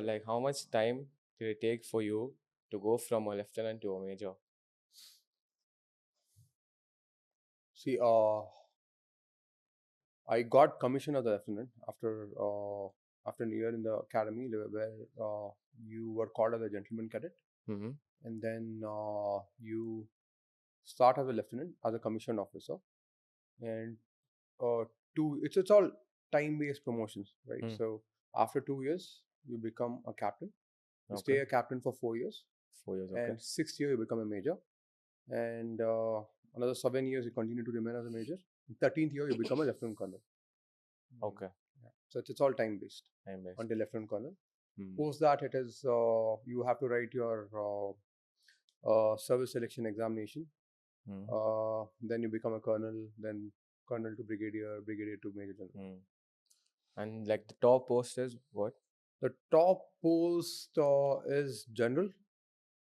like, how much time did it take for you to go from a lieutenant to a major? See, I got commission as a lieutenant after a year in the academy where you were called as a gentleman cadet, Mm-hmm. and then you start as a lieutenant as a commissioned officer, and it's all time based promotions, right? Mm. So after 2 years you become a captain. You Okay. stay a captain for 4 years, 4 years. Okay. and 6th year you become a major, and another 7 years you continue to remain as a major. 13th year you become a lieutenant colonel. Okay. Yeah. So it's all time based Time based. until lieutenant colonel. Mm. Post that, it is you have to write your service selection examination. Mm. Then you become a colonel, then colonel to brigadier, brigadier to major general. Mm. And like the top post is what? The top post is general,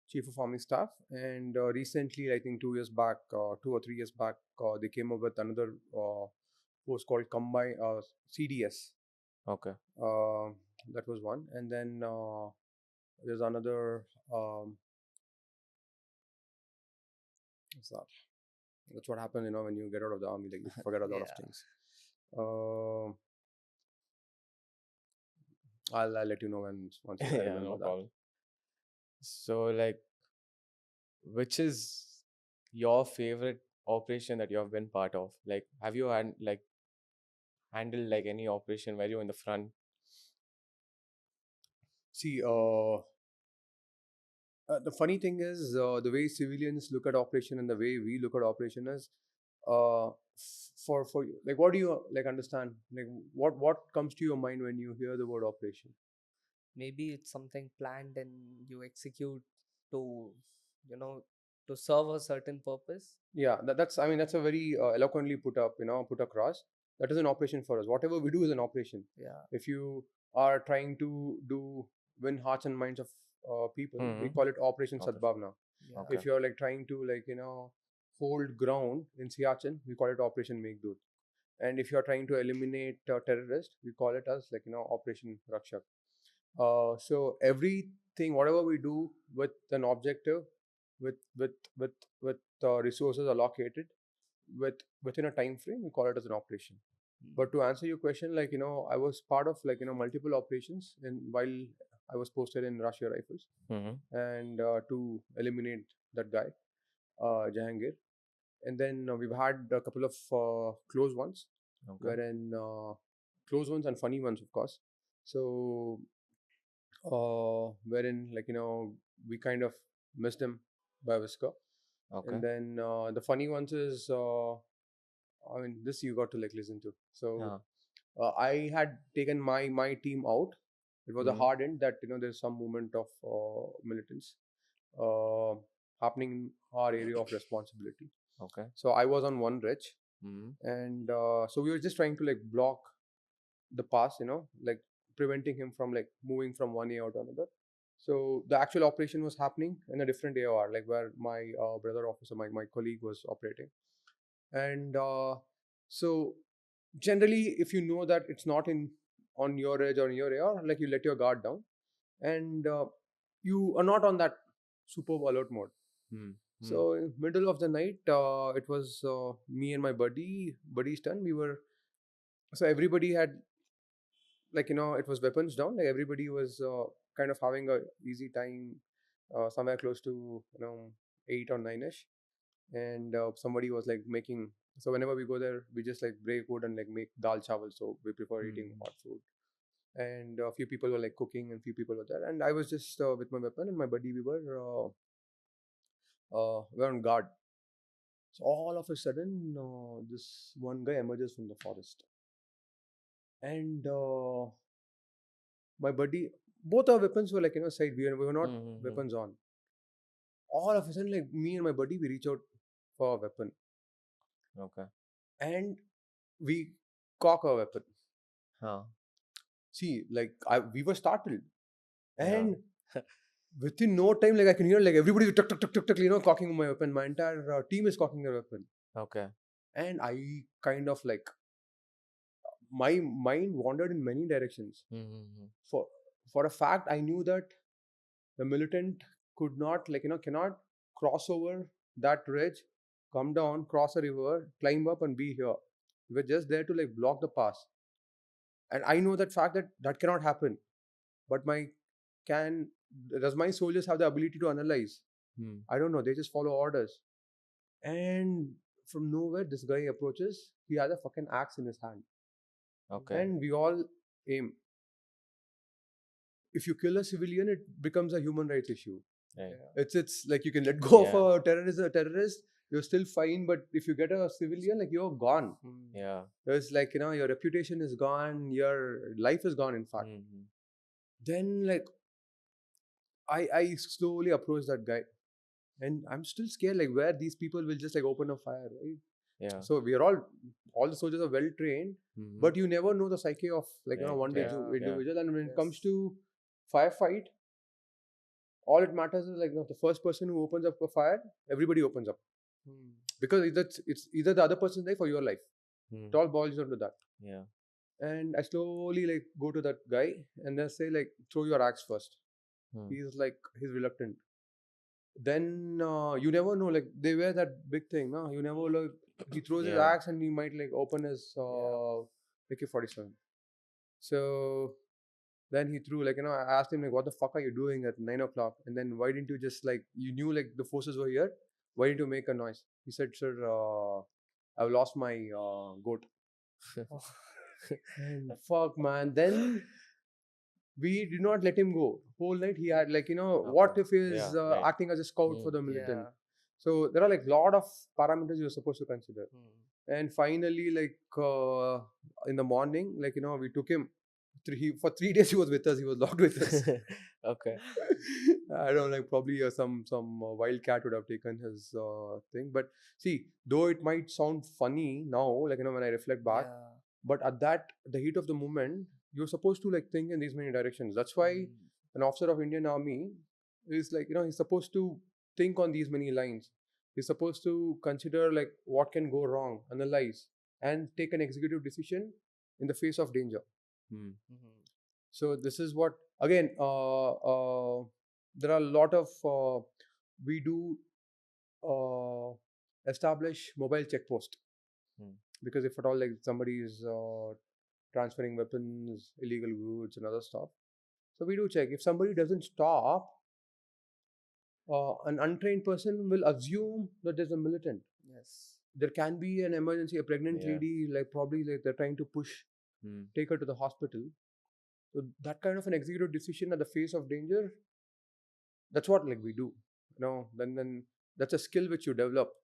chief of army staff, and recently, I think 2 years back, 2 or 3 years back, they came up with another post called combine CDS. Okay. That was one, and then there's another. What's that? That's what happened, when you get out of the army, like you forget a lot of things. I'll let you know once I Yeah, remember no that. problem. So, like, which is your favorite operation that you have been part of? Like, have you handled like any operation where you're in the front? See, the funny thing is the way civilians look at operation and the way we look at operation is uh, for like, what do you like understand? Like, what comes to your mind when you hear the word operation? Maybe it's something planned and you execute to, you know, to serve a certain purpose. Yeah, that's I mean that's a very eloquently put across. That is an operation for us. Whatever we do is an operation. Yeah. If you are trying to win hearts and minds of people, we Mm-hmm. call it Operation Operation. Sadbhavna. Yeah. Okay. If you're like trying to hold ground in Siachen, we call it Operation Meghdut. And if you're trying to eliminate terrorists, we call it as Operation Rakshak. So everything, whatever we do with an objective, with resources allocated, within a time frame, we call it as an operation. But to answer your question, I was part of multiple operations while I was posted in Rashtriya Rifles, Mm-hmm. and to eliminate that guy, Jahangir. And then we've had a couple of close ones, Okay. wherein close ones and funny ones, of course. So wherein we kind of missed him by a whisker. Okay. And then the funny ones is I mean, this you got to listen to. So I had taken my team out. It was a hard end that there's some movement of militants uh, happening in our area of responsibility. Okay. So I was on one ridge, Mm-hmm. and so we were just trying to block the pass, preventing him from moving from one AR to another. So the actual operation was happening in a different AOR, like where my brother officer, my colleague was operating. And so generally, if you know that it's not on your edge or in your AR, you let your guard down, and you are not on that superb alert mode. So in middle of the night, it was me and my buddy's turn. So everybody had it was weapons down. Like everybody was kind of having a easy time, somewhere close to 8 or 9ish, and somebody was making. So whenever we go there, we just break wood and make dal chawal. So we prefer eating hot food. And a few people were cooking, and few people were there, and I was just with my weapon and my buddy. We were on guard. So all of a sudden, this one guy emerges from the forest, and my buddy, both our weapons were side. We were not weapons on. All of a sudden, me and my buddy, we reach out for a weapon. Okay. And we cock our weapon. See, we were startled, and within no time, I can hear everybody tuck tuck tuck tuck tuck, cocking my weapon. My entire team is cocking their weapon. Okay. And I kind of my mind wandered in many directions. Mm-hmm. For for a fact, I knew that the militant could not, cannot cross over that ridge, come down, cross a river, climb up, and be here. We were just there to like block the pass, and I know that fact that that cannot happen. But can does my soldiers have the ability to analyze? Hmm. I don't know. They just follow orders. And from nowhere, this guy approaches. He has a fucking axe in his hand, Okay. and we all aim. If you kill a civilian, it becomes a human rights issue. Right. It's like you can let go Yeah. of a terrorist, you're still fine. But if you get a civilian, like you're gone. Yeah. It's like your reputation is gone, your life is gone. In fact, Mhm. then like I slowly approach that guy, and I'm still scared. Like where these people will just like open a fire, right? Yeah. So we are all the soldiers are well trained, Mhm. but you never know the psyche of like Right, one right, Yeah. individual. And when it comes Yes. to firefight, all it matters is like the first person who opens up a fire, everybody opens up, because it's either the other person's life or your life. Hmm. It all boils down to that. Yeah. And I slowly like go to that guy and then say like, throw your axe first. Hmm. He's reluctant. Then you never know, like they wear that big thing, no? You never like he throws his Yeah. axe and he might like open his AK-47. So then he threw like I asked him like, what the fuck are you doing at 9 o'clock? And then why didn't you just like, you knew like the forces were here? Why didn't you make a noise? He said, sir, I've lost my goat. And fuck, man. Then we did not let him go. Whole night he had like, what Okay. if he's Yeah, right. acting as a scout for Mm. the militant? Yeah. So there are like lot of parameters you're supposed to consider. And finally, like in the morning, like we took him. For 3 days he was with us. He was locked with us. Okay. I don't know, like probably some wild cat would have taken his thing. But see, though it might sound funny now, like when I reflect back, Yeah. but at the heat of the moment, you're supposed to like think in these many directions. That's why an officer of Indian Army is like he's supposed to think on these many lines. He's supposed to consider like what can go wrong, analyze, and take an executive decision in the face of danger. Hmm. So this is what again. There are a lot of we do establish mobile checkpost, Hmm. because if at all like somebody is transferring weapons, illegal goods, and other stuff, so we do check. If somebody doesn't stop, an untrained person will assume that there's a militant. Yes. There can be an emergency, a pregnant Yeah. lady, like probably like they're trying to push, Hmm. take her to the hospital. So that kind of an executive decision at the face of danger, that's what like we do. Then that's a skill which you develop.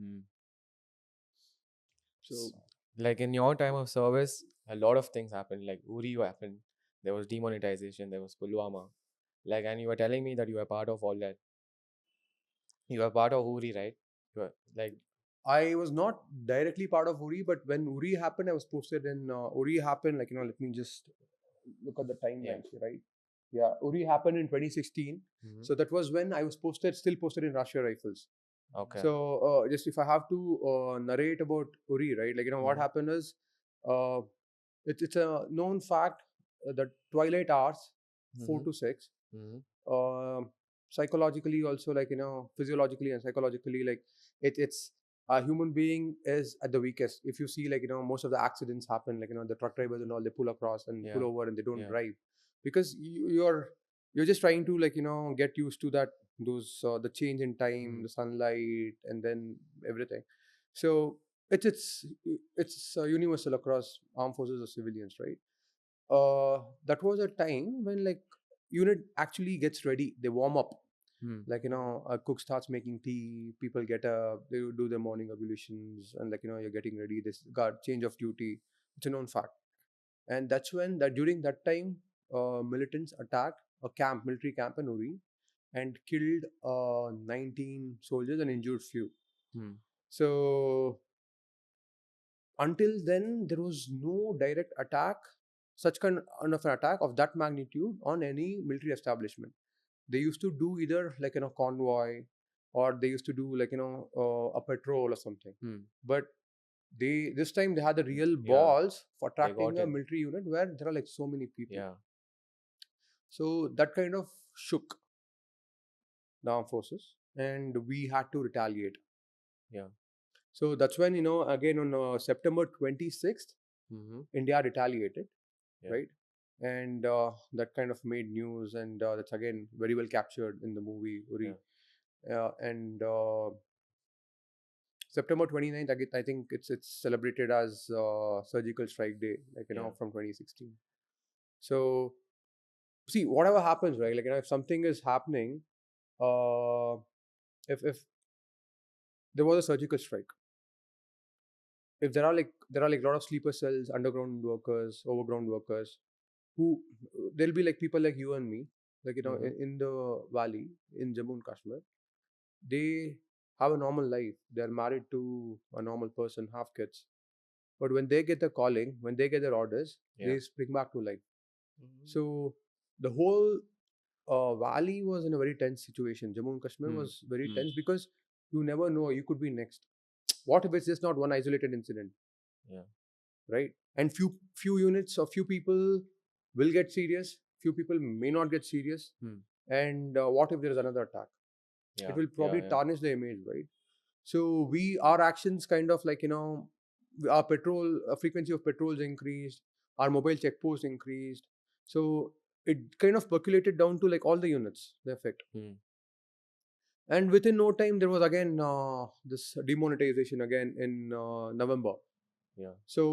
Hmm. So Like in your time of service, a lot of things happened. Like URI happened. There was demonetization. There was Pulwama. Like, and you were telling me that you were part of all that. You were part of URI, right? You were like, I was not directly part of URI, but when URI happened, I was posted in URI happened. Like let me just look at the timelines, right? Yeah, URI happened in 2016. Mhm. So that was when I was still posted in Rashtriya Rifles. Okay. So just if I have to narrate about URI, right? Like what Mhm. happened is, uh, it's a known fact that twilight hours, 4 Mhm. to 6, Mhm. psychologically also, like physiologically and psychologically, like it's a human being is at the weakest. If you see like most of the accidents happen, like the truck drivers and all, they pull across and pull Yeah. over and they don't Yeah. drive, because you're just trying to like get used to that, those the change in time, the sunlight, and then everything. So it's universal across armed forces or civilians, right? That was a time when like unit actually gets ready, they warm up, Hmm. like a cook starts making tea, people get up, they do their morning ablutions, and like you're getting ready, this guard change of duty. It's a known fact. And that's when that during that time, militants attacked a military camp in Uri, and killed 19 soldiers and injured few. Hmm. So until then, there was no direct attack, such kind of an attack of that magnitude on any military establishment. They used to do either like convoy, or they used to do like a patrol or something. Hmm. But this time they had the real Yeah. balls for They got attracting a it. military unit where there are like so many people. Yeah. So that kind of shook the armed forces, and we had to retaliate. Yeah. So that's when, again on September 26th, Mm-hmm. India retaliated, Yeah. right? And that kind of made news, and that's again very well captured in the movie URI. And September 29th, I think it's celebrated as Surgical Strike Day, like, Yeah. from 2016. So, see, whatever happens, right? Like, if something is happening, uh, if there was a surgical strike, if there are like a lot of sleeper cells, underground workers, overground workers, who there'll be like people like you and me, like, Mm-hmm. in the valley in Jammu and Kashmir, they have a normal life. They're married to a normal person, have kids. But when they get the calling, when they get their orders, Yeah. they spring back to life. Mhm. So the whole valley was in a very tense situation. Jammu and Kashmir Hmm. was very Hmm. tense because you never know, you could be next. What if it's just not one isolated incident, Yeah. right? And few units or few people will get serious, few people may not get serious. Hmm. And what if there is another attack? It Yeah. will Yeah. probably Yeah. tarnish the image, right? So our actions kind of like, our petrol frequency of patrols increased, our mobile checkposts increased. So it kind of percolated down to like all the units, the effect. Hmm. And within no time, there was again this demonetization again in November. Yeah. So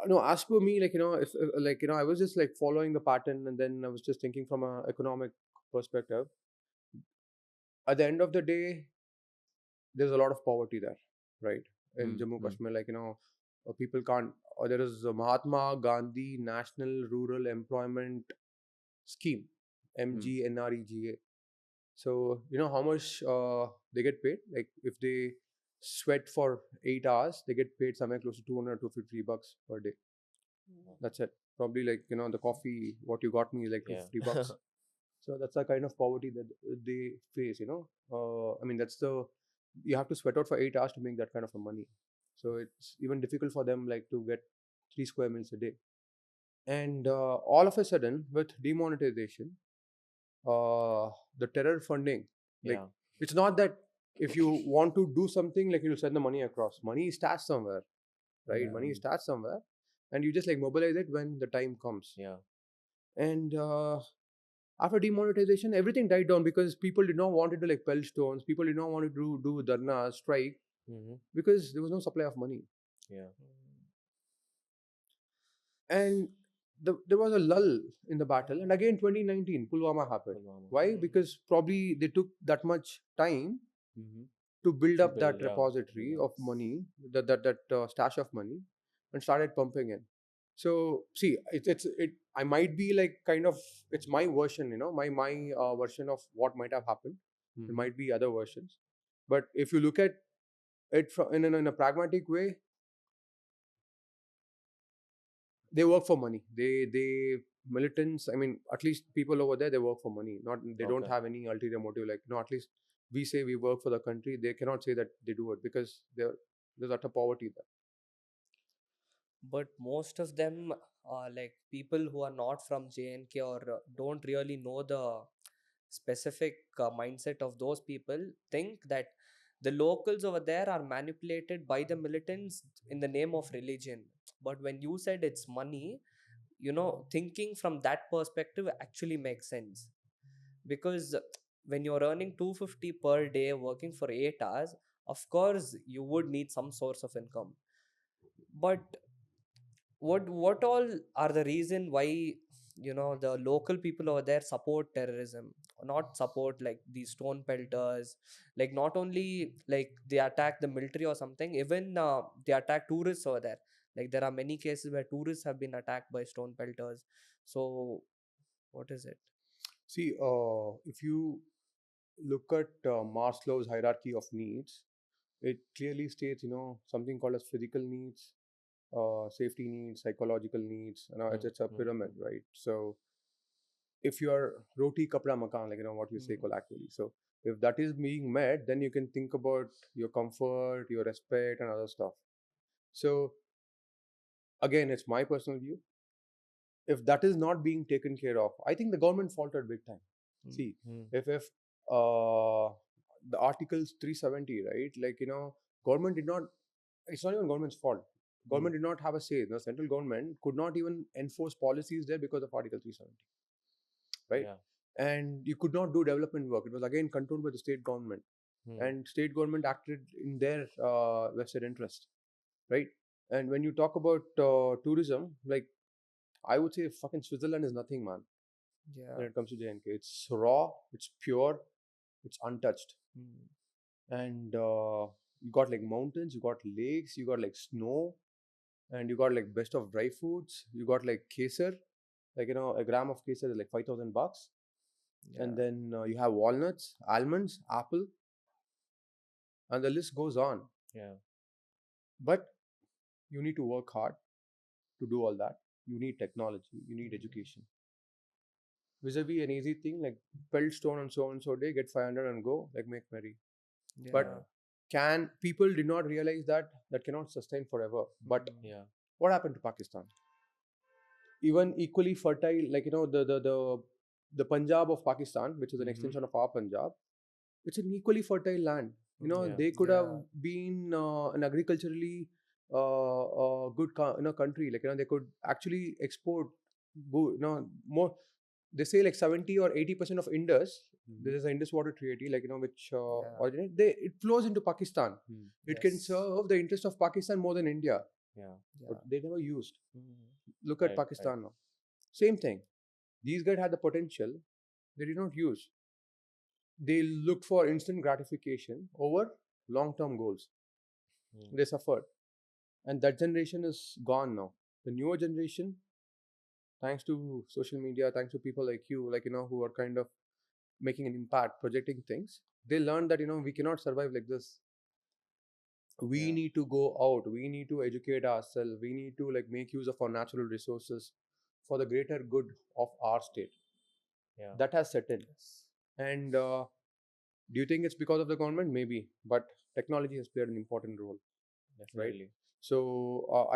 no, as per me, like, if like, I was just like following the pattern, and then I was just thinking from a economic perspective. At the end of the day, there's a lot of poverty there, right? In Hmm. Jammu Hmm. Kashmir, like, people can't. Or there is a Mahatma Gandhi National Rural Employment Scheme, Hmm. MGNREGA. So you know how much they get paid. Like, if they sweat for 8 hours, they get paid somewhere close to 200 to 50 bucks per day. That's it. Probably like, the coffee what you got me is like Yeah. 250 bucks. So that's the kind of poverty that they face. I mean, that's the you have to sweat out for 8 hours to make that kind of a money. So it's even difficult for them like to get 3 square meals a day. And all of a sudden, with demonetization, the terror funding, like, Yeah. it's not that if you want to do something, like, you'll send the money across. Money is stashed somewhere, right? Yeah. Money is stashed somewhere, and you just like mobilize it when the time comes. Yeah. And after demonetization, everything died down because people did not want to like pelt stones. People did not want to do dharna, strike, Mm-hmm. because there was no supply of money. Yeah. And there was a lull in the battle. And again, 2019, Pulwama happened. Pulwama. Why? Because probably they took that much time Mm-hmm. to build To up build. that Yeah. repository Yeah. of money, that stash of money, and started pumping in. So see, it. I might be like kind of, it's my version, my version of what might have happened. There Mm-hmm. might be other versions, but if you look at it from in a pragmatic way, they work for money. They militants. I mean, at least people over there, they work for money. Not they don't Okay. have any ulterior motive. Like, at least we say we work for the country. They cannot say that they do it because there's utter poverty there. But most of them are like people who are not from JNK or don't really know the specific mindset of those people, think that the locals over there are manipulated by the militants in the name of religion. But when you said it's money, thinking from that perspective actually makes sense, because when you're earning 250 per day working for 8 hours, of course you would need some source of income. But what all are the reason why the local people over there support terrorism, not support like these stone pelters? Like, not only like they attack the military or something, even they attack tourists over there. Like, there are many cases where tourists have been attacked by stone pelters. So what is it? See, if you look at Maslow's hierarchy of needs, it clearly states, something called as physical needs, safety needs, psychological needs. It's a pyramid, Mm-hmm. right? So if you are roti kapda makan, like, what you say Mm. colloquially. So if that is being met, then you can think about your comfort, your respect, and other stuff. So again, it's my personal view. if that is not being taken care of, I think the government faltered big time. See, Hmm. if uh, the articles 370, right, like, government did not, it's not even government's fault. Government did not have a say. The central government could not even enforce policies there because of article 370, right? Yeah. And you could not do development work. It was again controlled by the state government, Hmm. and state government acted in their vested interest, right? And when you talk about tourism, like, I would say fucking Switzerland is nothing, man. Yeah. When it comes to JNK, it's raw, it's pure, it's untouched, Mm. and you got like mountains, you got lakes, you got like snow, and you got like best of dry foods. You got like kesar, like, a gram of kesar is like $5,000, and Yeah. then you have walnuts, almonds, apple, and the list goes on. Yeah. But you need to work hard to do all that. You need technology, you need education. Vis-a-vis an easy thing like pelt stone on so and so day, get 500 and go, like, make merry. But Yeah. can people did not realize that that cannot sustain forever. But Mm. Yeah. what happened to Pakistan? Even equally fertile, like, the Punjab of Pakistan, which is an Mhm. extension of our Punjab, it's an equally fertile land. Yeah. They could have Yeah. been an agriculturally good country. Like, they could actually export more. They say like 70 or 80% of Indus. Mhm. There is an Indus water treaty, like, which Yeah. originate. It flows into Pakistan. Hmm. It can Yes. serve the interest of Pakistan more than India, Yeah. but Yeah. they never used. Mm. Look at Right. Right. Pakistan now. Same thing. These guys had the potential. They did not use. They looked for instant gratification over long-term goals. Hmm. They suffered, and that generation is gone now. The newer generation, thanks to social media, thanks to people like you, like, who are kind of making an impact, projecting things, they learned that, we cannot survive like this. We Yeah. need to go out. We need to educate ourselves. We need to like make use of our natural resources for the greater good of our state. Yeah. That has set in. Yes. And do you think it's because of the government? Maybe, but technology has played an important role, right? Definitely. So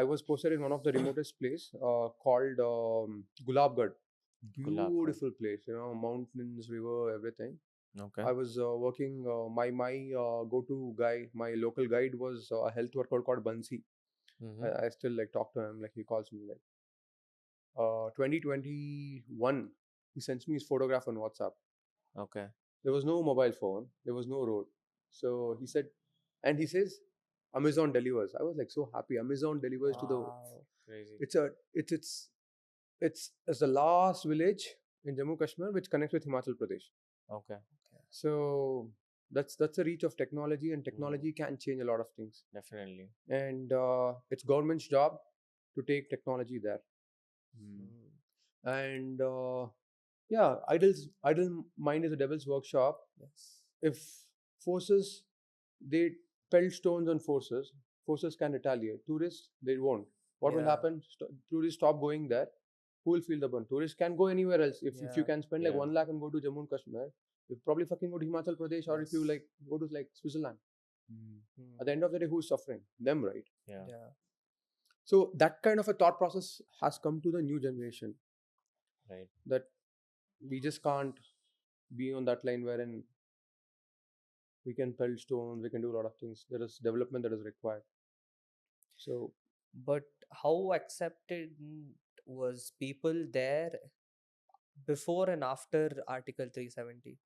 I was posted in one of the remotest place called Gulabgarh. Gulabgarh. Beautiful place, mountains, river, everything. Okay. I was working. My go-to guy, my local guide was a health worker called Bansi. Mm-hmm. I still like talk to him. Like, he calls me like 2021. He sends me his photograph on WhatsApp. Okay. There was no mobile phone. There was no road. So he said, and he says, Amazon delivers. I was like so happy. Amazon delivers to the. Wow. Crazy. It's the last village in Jammu Kashmir which connects with Himachal Pradesh. Okay. So that's the reach of technology, and Mm. technology can change a lot of things. Definitely. And it's government's job to take technology there. Mm. Mm. And yeah, idle mind is a devil's workshop. Yes. If forces, they pelt stones on forces, forces can retaliate. Tourists, they won't. What will Yeah. happen? Tourists stop going there. Who will feel the burn? Tourists can go anywhere else. If you Yeah. can spend like Yeah. 1 lakh and go to Jammu and Kashmir, you probably fucking go to Himachal Pradesh, or if you Yes. like go to like Switzerland. Mm. At the end of the day, who's suffering? Them, right? Yeah. Yeah. So that kind of a thought process has come to the new generation, Right. that we just can't be on that line wherein we can pelt stones, we can do a lot of things. There is development that is required. So But how accepted was people there before and after Article 370?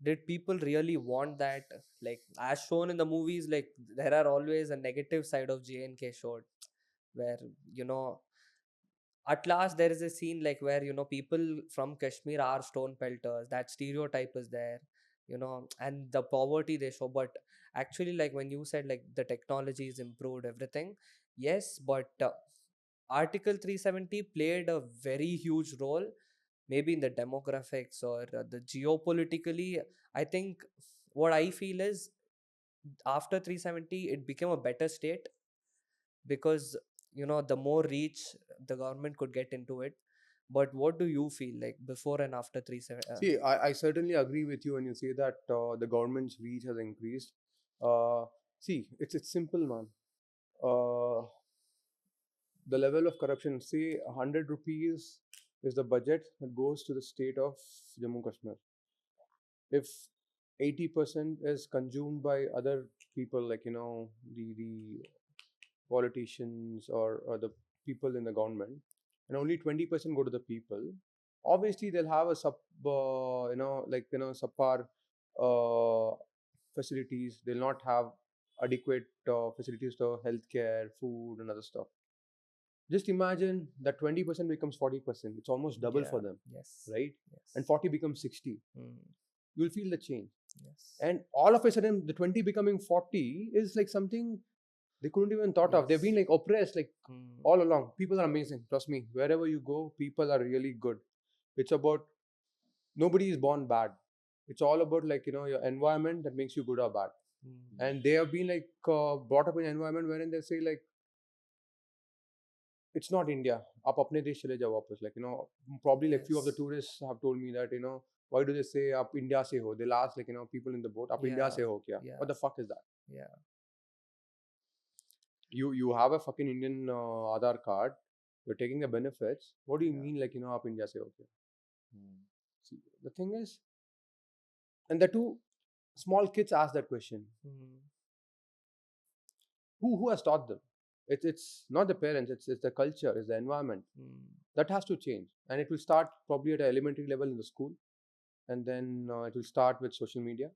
Did people really want that? Like, as shown in the movies, like, there are always a negative side of JNK showed, where, you know, at last there is a scene like where, people from Kashmir are stone pelters. That stereotype is there, and the poverty they show. But actually, like, when you said like the technology is improved, everything, yes, but Article 370 played a very huge role, maybe in the demographics or the geopolitically. I think what I feel is after 370 it became a better state, because the more reach the government could get into it. But what do you feel like before and after 370? see, I certainly agree with you when you say that the government's reach has increased. See, it's simple, man. Uh, the level of corruption. Say 100 rupees is the budget that goes to the state of Jammu Kashmir. If 80% is consumed by other people, like the politicians or the people in the government, and only 20% go to the people, obviously they'll have a subpar uh, facilities. They'll not have adequate facilities to healthcare, food, and other stuff. Just imagine that 20% becomes 40%. It's almost double for them, Yes. right? Yes. And 40 becomes 60. Mm. You'll feel the change. Yes. And all of a sudden, the 20 becoming 40 is like something they couldn't even thought of. They've been like oppressed like all along. People are amazing. Trust me. Wherever you go, people are really good. It's about nobody is born bad. It's all about your environment that makes you good or bad. And they have been like brought up in an environment wherein they say like it's not India. आप अपने देश चले जाओ वापस. Probably like few of the Yes. tourists have told me that why do they say आप India से हो? They'll ask like people in the boat आप India से हो क्या? Yeah. What the fuck is that? Yeah. You have a fucking Indian Aadhaar card. You're taking the benefits. What do you Yeah. mean like आप India से हो क्या? Hmm. See, the thing is, and the two small kids ask that question. Who has taught them? It's not the parents. It's the culture. It's the environment. That has to change, and it will start probably at an elementary level in the school, and then it will start with social media.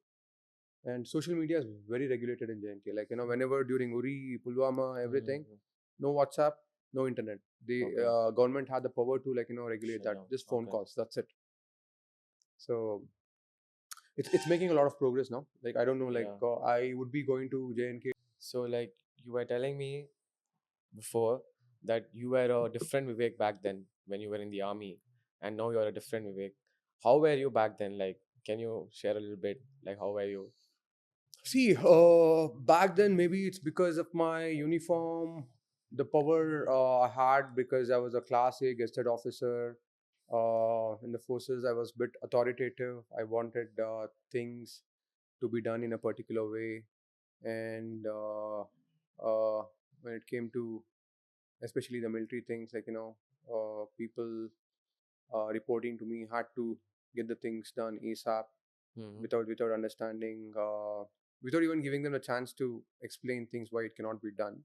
And social media is very regulated in JNK. Like whenever during URI, Pulwama, everything, no WhatsApp, no internet. The Okay. government had the power to regulate Shut that. down. Just phone Okay. calls. That's it. So it's making a lot of progress now. Like I don't know. Like Yeah. I would be going to JNK. So like you were telling me before that you were a different Vivek back then when you were in the army, and now you're a different Vivek. How were you back then? Like, can you share a little bit? Like, how were you? See, back then maybe it's because of my uniform, the power I had because I was a Class A gazette officer. In the forces, I was a bit authoritative. I wanted things to be done in a particular way, and when it came to especially the military things, people reporting to me had to get the things done ASAP Hmm. without understanding, without even giving them a chance to explain things why it cannot be done.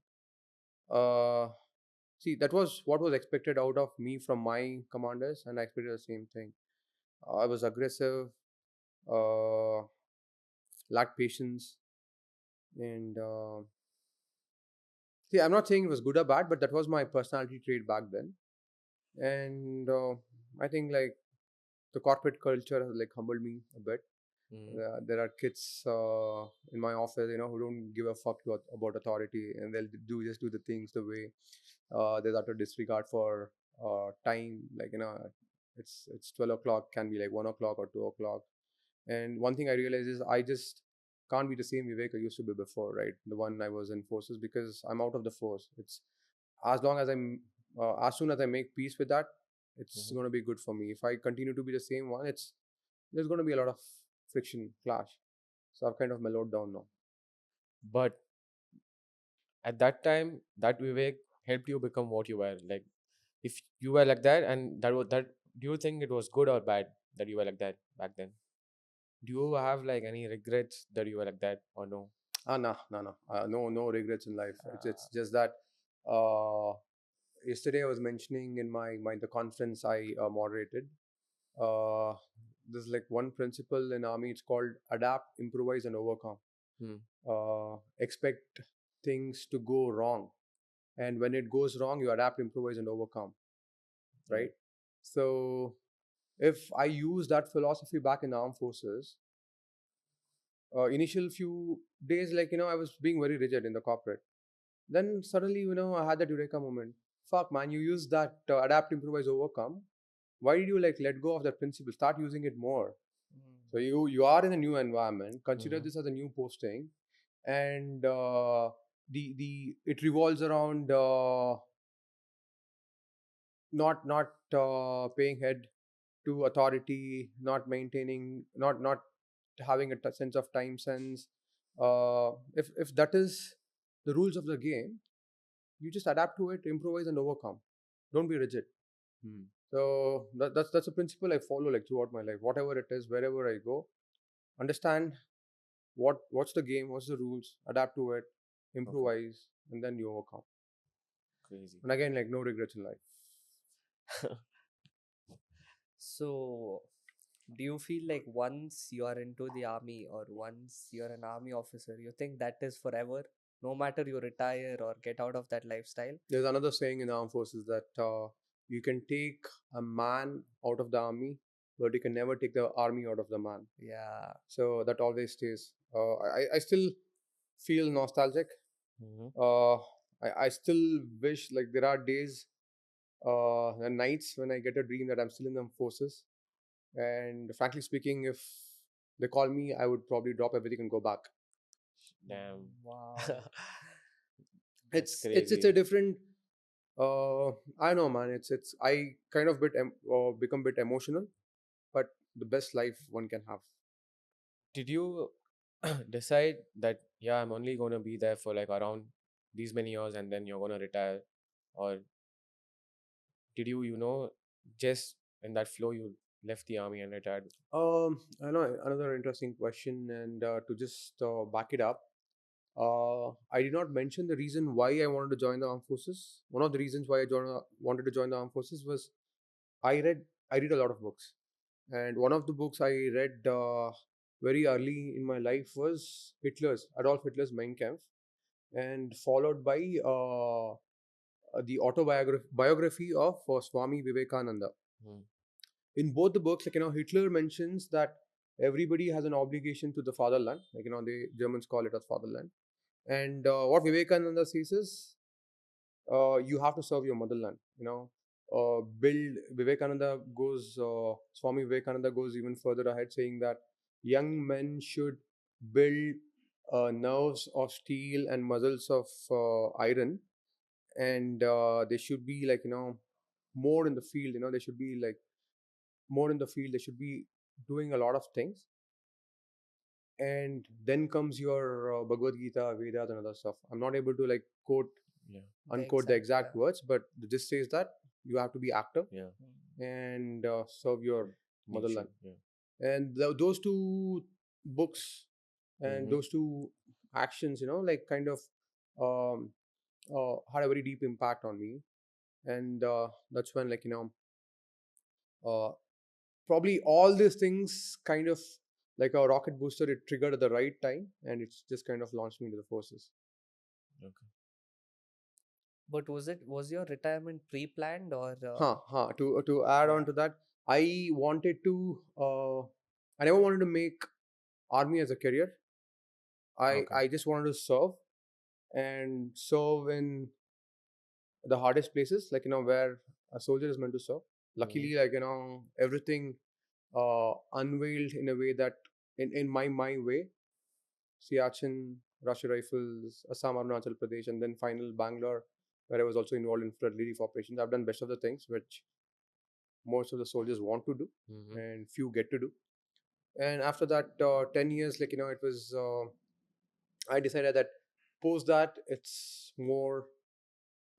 Uh, See, that was what was expected out of me from my commanders, and I expected the same thing. I was aggressive, uh, lacked patience, and see, I'm not saying it was good or bad, but that was my personality trait back then. And I think like the corporate culture has like humbled me a bit. Hmm. There are kids in my office, who don't give a fuck about authority, and they'll just do the things the way there's utter disregard for time. It's 12 o'clock, can be like 1 o'clock or 2 o'clock. And one thing I realize is I just can't be the same Vivek I used to be before, right? The one I was in forces, because I'm out of the force. It's as long as as soon as I make peace with that, it's Hmm. going to be good for me. If I continue to be the same one, there's going to be a lot of friction, clash. So I've kind of mellowed down now. But at that time, that Vivek helped you become what you were. Like, if you were like that, and that was that, do you think it was good or bad that you were like that back then? Do you have like any regrets that you were like that or no? No, no, no, no regrets in life. It's Uh, just that uh, yesterday I was mentioning in my the conference I moderated. Uh, there's like one principle in army. It's called adapt, improvise, and overcome. hmm. Expect things to go wrong, and when it goes wrong, you adapt, improvise, and overcome. Right. So if I use that philosophy back in the armed forces, initial few days, I was being very rigid in the corporate. Then suddenly, I had that eureka moment. Fuck, man, you use that adapt, improvise, overcome. Why did you let go of that principle? Start using it more. So you are in a new environment. Consider Mhm. this as a new posting, and the it revolves around not paying head to authority, not maintaining, not having a sense of time sense. If that is the rules of the game, you just adapt to it, improvise, and overcome. Don't be rigid. Hmm. So that's a principle I follow like throughout my life. Whatever it is, wherever I go, understand what's the game, what's the rules, adapt to it, Okay. improvise, and then you overcome. Crazy. And again, like no regrets in life. So, do you feel like once you are into the army or once you're an army officer, you think that is forever? No matter you retire or get out of that lifestyle? There's another saying in the armed forces that you can take a man out of the army, but you can never take the army out of the man. Yeah. So that always stays. I still feel nostalgic. Hmm. Uh, I still wish like there are days and nights when I get a dream that I'm still in the forces. And frankly speaking, if they call me, I would probably drop everything and go back. Damn. Wow. That's It's a crazy. different. I know, man. It's I kind of become bit emotional, but the best life one can have. Did you decide that, yeah, I'm only going to be there for like around these many years and then you're going to retire? Or did you just in that flow, you left the army and retired? I know another interesting question, and to just back it up, I did not mention the reason why I wanted to join the armed forces. One of the reasons why wanted to join the armed forces was I read I read a lot of books, and one of the books I read very early in my life was Adolf Hitler's Mein Kampf, and followed by the biography of Swami Vivekananda. Hmm. In both the books, like Hitler mentions that everybody has an obligation to the fatherland. Like the Germans call it as fatherland, and what Vivekananda says is you have to serve your motherland. Build Vivekananda goes Swami Vivekananda goes even further ahead, saying that young men should build nerves of steel and muscles of iron, and they should be like more in the field. They should be like more in the field. They should be doing a lot of things, and then comes your Bhagavad Gita, Vedas, and other stuff. I'm not able to like Yeah. The unquote the exact, exact words, but the gist says that you have to be active Yeah. and serve your motherland. Nation. Yeah. And those two books and Mm-hmm. those two actions, like kind of um, had a very deep impact on me. And that's when, like, uh, probably all these things kind of like a rocket booster, it triggered at the right time and it's just kind of launched me into the forces. Okay. but was your retirement pre-planned or To add on yeah. to that, I wanted to I never wanted to make army as a career. Okay. I just wanted to serve and serve in the hardest places, like where a soldier is meant to serve. Mm-hmm. Luckily, like everything unveiled in a way that in my way, Siachen, Rashtriya Rifles, Assam, Arunachal Pradesh, and then final Bangalore, where I was also involved in flood relief operations. I've done best of the things which most of the soldiers want to do Mm-hmm. and few get to do. And after that 10 years, like it was I decided that post that it's more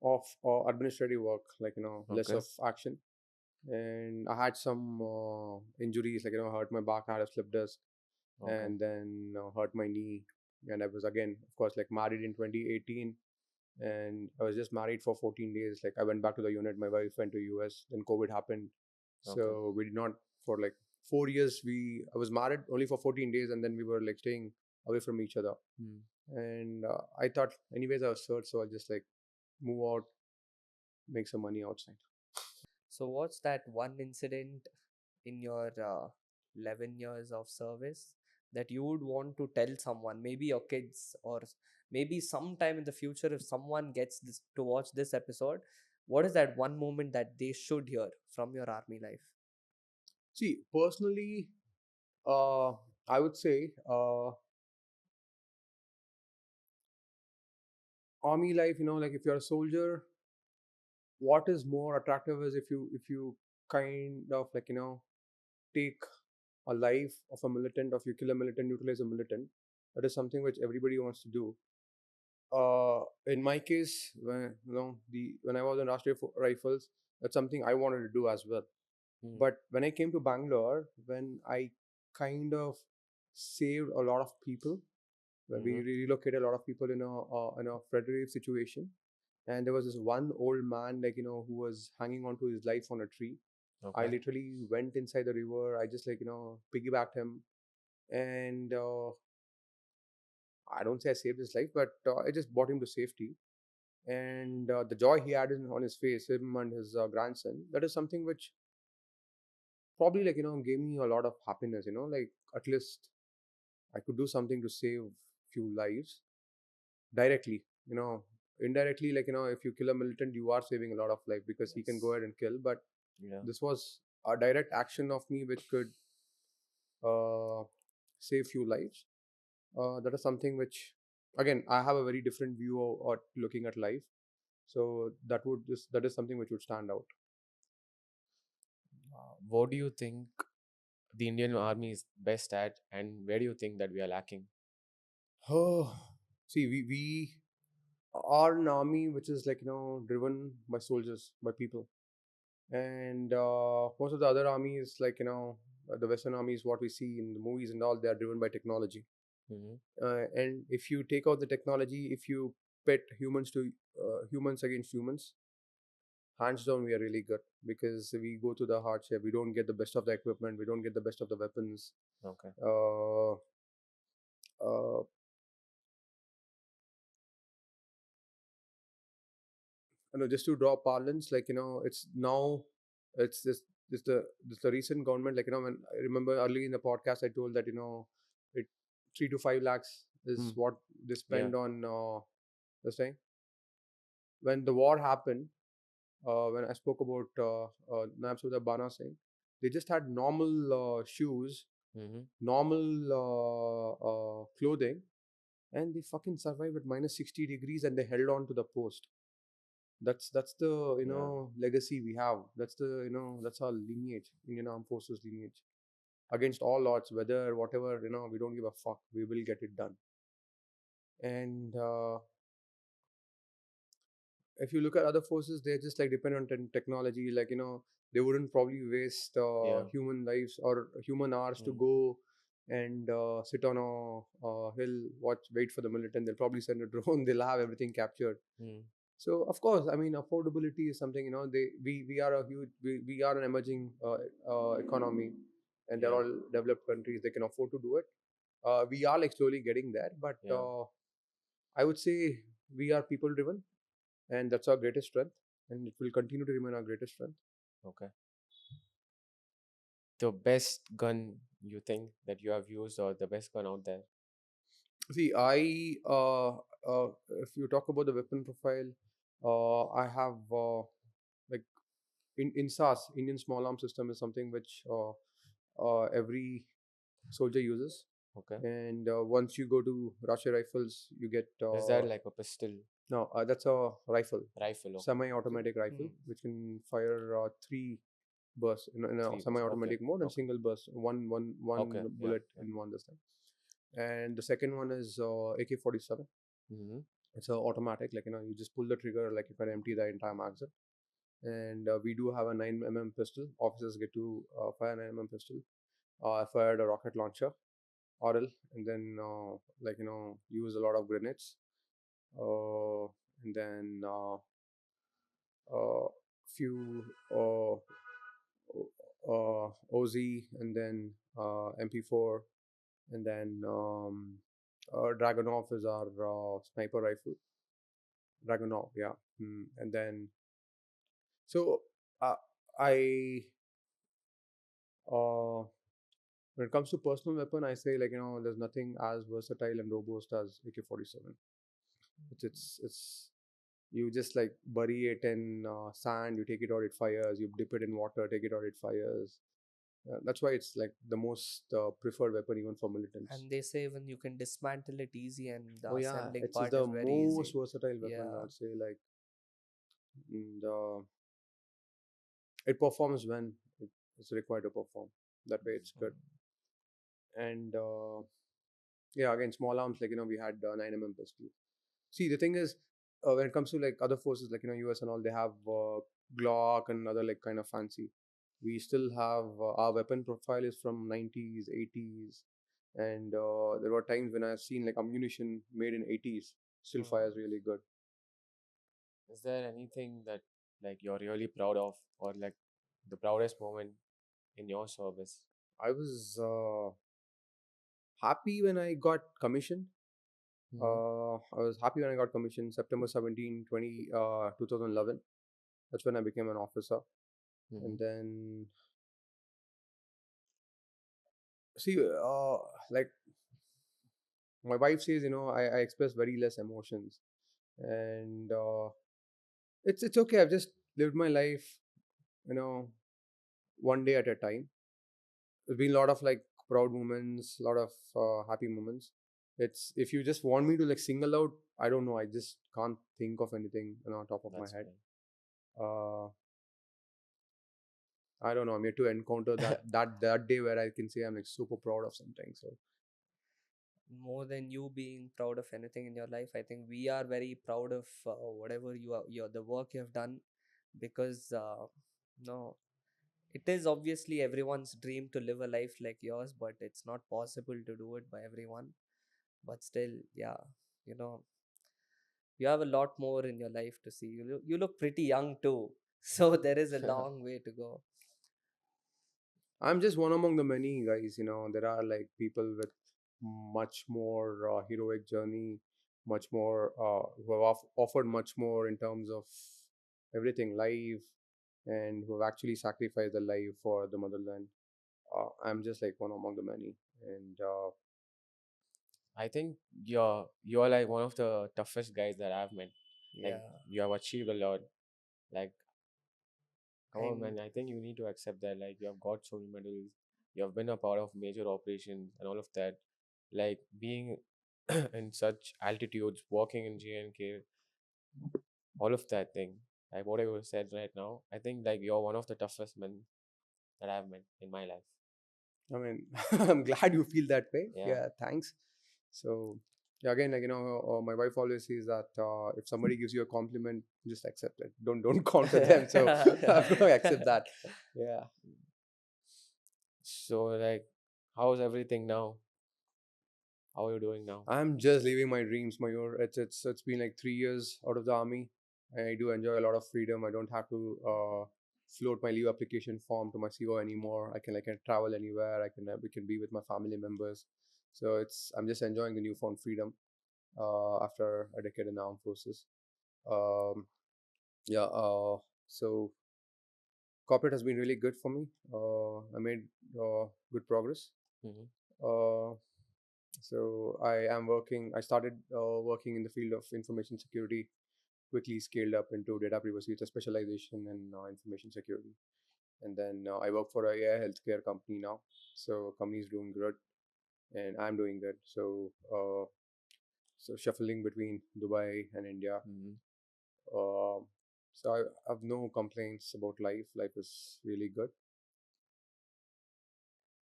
of administrative work, like less Okay. of action. And I had some injuries, like hurt my back, I had a slip disc, Okay. and then hurt my knee. And I was again, of course, like married in 2018, and I was just married for 14 days. Like I went back to the unit, my wife went to US, then COVID happened, Okay. so we did not for like 4 years. I was married only for 14 days, and then we were like staying away from each other. Hmm. And I thought, anyways, I was searched, so I'll just like move out, make some money outside. So what's that one incident in your 11 years of service that you would want to tell someone, maybe your kids or maybe sometime in the future if someone gets this to watch this episode, what is that one moment that they should hear from your army life? See, personally, uh, I would say army life. Like if you're a soldier, what is more attractive is if you kind of like take a life of a militant, of you kill a militant, neutralize a militant. That is something which everybody wants to do. In my case, when when I was in Rifles, that's something I wanted to do as well. Hmm. But when I came to Bangalore, when I kind of saved a lot of people, when we Mm-hmm. relocated a lot of people in a Frederick situation, and there was this one old man, who was hanging on to his life on a tree. I Okay. literally went inside the river. I just piggybacked him, and I don't say I saved his life, but I just brought him to safety. And the joy he had on his face, him and his grandson, that is something which probably gave me a lot of happiness. Like at least I could do something to save few lives directly. Indirectly, if you kill a militant, you are saving a lot of life because he can go Yes. ahead and kill. But Yeah. this was a direct action of me which could uh, save few lives. That is something which, again, I have a very different view of looking at life. So that is something which would stand out. What do you think the Indian Army is best at, and where do you think that we are lacking? Oh, see, we are an army which is driven by soldiers, by people, and most of the other armies, the Western armies, what we see in the movies and all, they are driven by technology. Mm-hmm. And if you take out the technology, if you pit humans against humans, hands down, we are really good because we go through the hardship. We don't get the best of the equipment. We don't get the best of the weapons. Okay. Uh, uh, just to draw parlance, it's now, it's this the recent government. When I remember early in the podcast, I told that it 3 to 5 lakhs Hmm. is what they Yeah. spend on this thing. When the war happened, when I spoke about Nabsuda Bana Singh, they just had normal shoes, Mm-hmm. normal clothing, and they fucking survived at minus 60 degrees and they held on to the post. That's the Yeah. legacy we have. That's our lineage, Indian Armed Forces lineage. Against all odds, weather, whatever, we don't give a fuck. We will get it done. And if you look at other forces, they're just dependent on technology. They wouldn't probably waste Yeah. human lives or human hours to Mm. go and sit on a hill, wait for the militant. They'll probably send a drone. They'll have everything captured. Mm. So of course, I mean, affordability is something. We are a huge, we are an emerging economy, and they're Yeah. all developed countries. They can afford to do it. We are slowly getting there, but Yeah. I would say we are people driven, and that's our greatest strength, and it will continue to remain our greatest strength. Okay. The best gun you think that you have used, or the best gun out there? See, if you talk about the weapon profile, I have like in SAS, Indian Small Arm System is something which every soldier uses. Okay. And once you go to Rashtriya Rifles, you get Is that like a pistol no, that's a rifle, rifle? Okay. semi-automatic rifle, Hmm. which can fire three bursts in a Three bursts. Okay. semi-automatic mode and Okay. single burst, one Okay. Yeah. bullet Yeah. in one this time. And the second one is AK-47. Mm-hmm. It's a automatic, you just pull the trigger like you can empty the entire magazine. And we do have a 9mm pistol. Officers get to fire a 9mm pistol. I fired a rocket launcher, RL, and then use a lot of grenades. And then few OZ, and then MP4, and then Dragonov is our sniper rifle. Dragonov, yeah. And then so uh, I when it comes to personal weapon, I say there's nothing as versatile and robust as AK-47. It's you just bury it in sand, you take it out, it fires. You dip it in water, take it out, it fires. That's why it's the most preferred weapon even for militants. And they say even you can dismantle it easy, and the Oh yeah, assembling it's part the is very most easy. versatile weapon, Yeah. I'd say. And it performs when it's required to perform. That way, it's good. And yeah, again, small arms we had 9mm pistol. See, the thing is, when it comes to like other forces, like US and all, they have Glock and other like kind of fancy. We still have our weapon profile is from 90s, 80s, and there were times when I've seen like ammunition made in 80s still fires really good. Is there anything that like you're really proud of, or like the proudest moment in your service? I was happy when I got commissioned. Mm-hmm. I was happy when I got commissioned September 17, 2011. That's when I became an officer. Mm-hmm. And then, see, like my wife says, I express very less emotions. And it's okay. I've just lived my life, you know, one day at a time. There's been a lot of like proud moments, a lot of happy moments. It's if you just want me to like single out, I don't know. I just can't think of anything on top of my That's head. Uh, I don't know. I'm yet to encounter that fine. that day where I can say I'm like super proud of something. So More than you being proud of anything in your life, I think we are very proud of whatever the work you have done, because no, it is obviously everyone's dream to live a life like yours, but it's not possible to do it by everyone. But still, yeah, you know, you have a lot more in your life to see. You look pretty young too, so there is a long way to go. I'm just one among the many guys. There are like people with much more heroic journey, much more who have offered much more in terms of everything life, and who have actually sacrificed their life for the motherland. I'm just like one among the many, and I think you're like one of the toughest guys that I've met. Like Yeah, you have achieved a lot. Like come on, and man. I think you need to accept that. Like you have got so many medals. You have been a part of major operations and all of that. Like being in such altitudes, walking in JNK, all of that thing. Like what I said right now. I think like you're one of the toughest men that I've met in my life. I mean, I'm glad you feel that way. Yeah. Yeah, thanks. So, yeah, again, like my wife always says that if somebody gives you a compliment, just accept it. Don't counter them. So I'm gonna accept that. Yeah, So like, how's everything now? How are you doing now? I'm just living my dreams, Mayur. It's been like 3 years out of the army. I do enjoy a lot of freedom. I don't have to float my leave application form to my CO anymore. I can travel anywhere. We can be with my family members. So I'm just enjoying the newfound freedom after a decade in the armed forces. Um, yeah. So corporate has been really good for me. I made good progress. Hmm. Uh, so I am working. I started working in the field of information security. Quickly scaled up into data privacy with a specialization in information security. And then I work for a AI healthcare company now. So company is doing good, and I'm doing good. So shuffling between Dubai and India. Hmm. Um, so I have no complaints about life. Life is really good.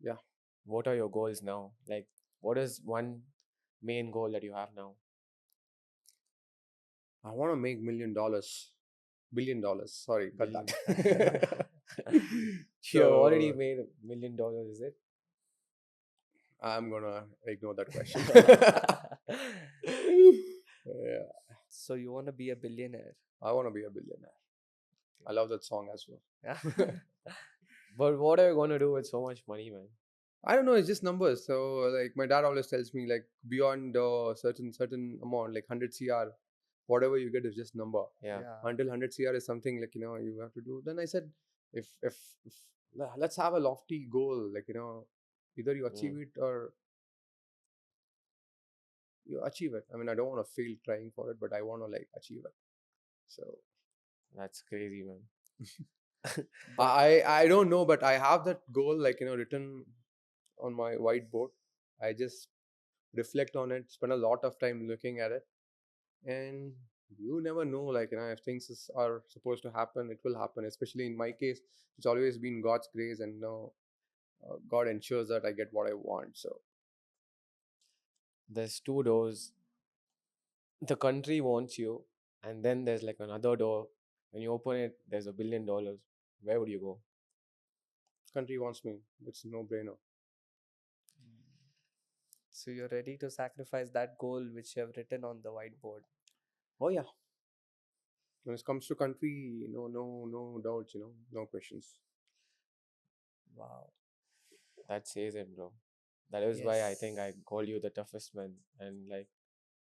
Yeah, What are your goals now? Like, what is one main goal that you have now? I want to make $1 million, $1 billion. Sorry, cut Billion. that. You have already So made $1 million, is it? I'm gonna ignore that question. Yeah, so you want to be a billionaire? I want to be a billionaire. I love that song as Yeah. well. But what are you going to do with so much money, man? I don't know. It's just numbers. So like my dad always tells me like beyond certain amount, like 100 CR, whatever you get is just number. Yeah. Yeah. Until 100 CR is something like you have to do. Then I said, if let's have a lofty goal, like either you achieve Mm, it or you achieve it. I mean, I don't want to fail trying for it, but I want to like achieve it. So that's crazy, man. But I don't know, but I have that goal like written on my whiteboard. I just reflect on it, spend a lot of time looking at it, and you never know, like if things are supposed to happen, it will happen. Especially in my case, it's always been God's grace, and God ensures that I get what I want. So There's two doors the country wants you, and then there's like another door. When you open it, there's $1 billion. Where would you go? Country wants me. It's no brainer. So you're ready to sacrifice that goal which you have written on the whiteboard. Oh yeah. When it comes to country, no doubts, no questions. Wow. That says it, bro. That is why I think I Yes. call you the toughest man. And like,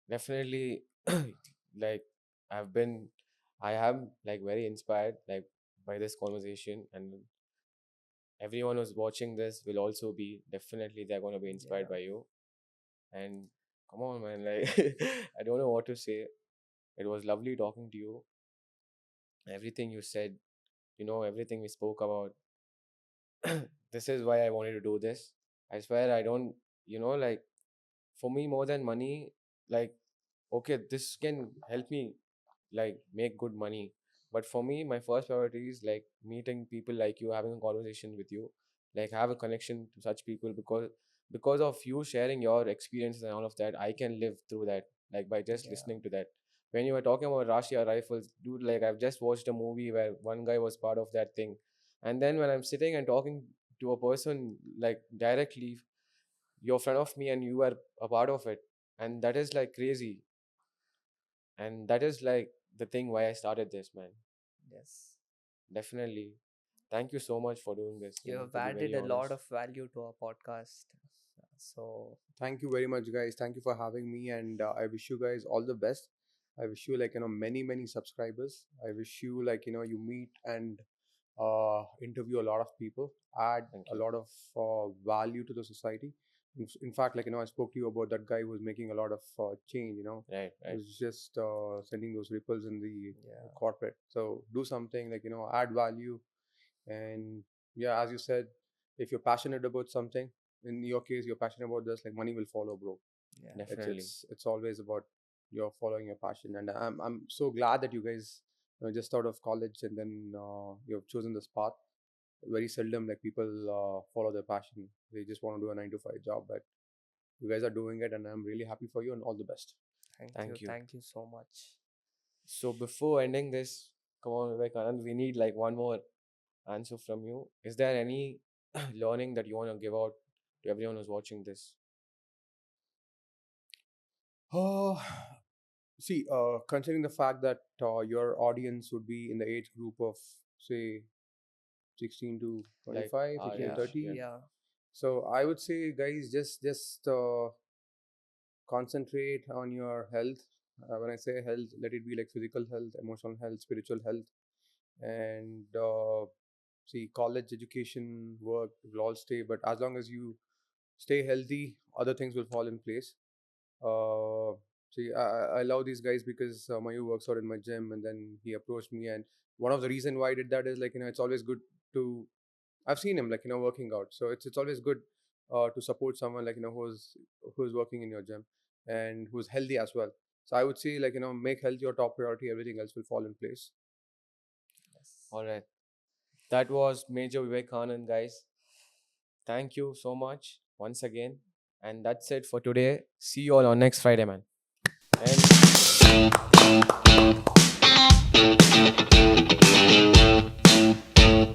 definitely, like, I've been, I am like very inspired like by this conversation, and everyone who's watching this will also be, definitely they're going to be inspired Yeah. by you. And come on, man, like, I don't know what to say. It was lovely talking to you. Everything you said, everything we spoke about. This is why I wanted to do this. I swear I don't, like, for me, more than money, like, okay, this can help me like make good money. But for me, my first priority is like meeting people like you, having a conversation with you, like have a connection to such people, because of you sharing your experiences and all of that, I can live through that, like by just Yeah. listening to that. When you were talking about Rashtriya Rifles, dude, like I've just watched a movie where one guy was part of that thing. And then when I'm sitting and talking to a person like directly, you're in front of me and you are a part of it. And that is like crazy. And that is like the thing why I started this, man. Yes. Definitely. Thank you so much for doing this, You have to be added very a lot honest. of value to our podcast. So Thank you very much, guys. Thank you for having me, and I wish you guys all the best. I wish you like many subscribers. I wish you like you meet and interview a lot of people, add Thank a you. lot of value to the society. In fact, like I spoke to you about that guy who was making a lot of change. Right, He right. was just sending those ripples in the yeah. corporate. So do something like add value, and yeah, as you said, if you're passionate about something, in your case, you're passionate about this, like money will follow, bro. Yeah. it's Definitely. it's it's always about you're following your passion, and I'm so glad that you guys just out of college and then you've chosen this path. Very seldom like people follow their passion. They just want to do a 9 to 5 job, but you guys are doing it, and I'm really happy for you, and all the best. Thank you. Thank you. Thank you so much. So before ending this, come on, Vivek Anand, we need like one more answer from you. Is there any learning that you want to give out to everyone who's watching this? Oh, see, considering the fact that your audience would be in the age group of say 16 to Like 25, our 16 to Yeah. age? 30. Yeah. Yeah. So I would say, guys, just concentrate on your health. When I say health, let it be like physical health, emotional health, spiritual health, and see, college education, work will all stay. But as long as you stay healthy, other things will fall in place. Uh, see, I love these guys because Mayu works out in my gym, and then he approached me, and one of the reason why I did that is like it's always good to I've seen him like working out, so it's always good to support someone like who's working in your gym and who's healthy as well. So I would say like make health your top priority. Everything else will fall in place. Yes. All right. That was Major Vivek Anand, guys. Thank you so much once again. And that's it for today. See you all on next Friday, man. And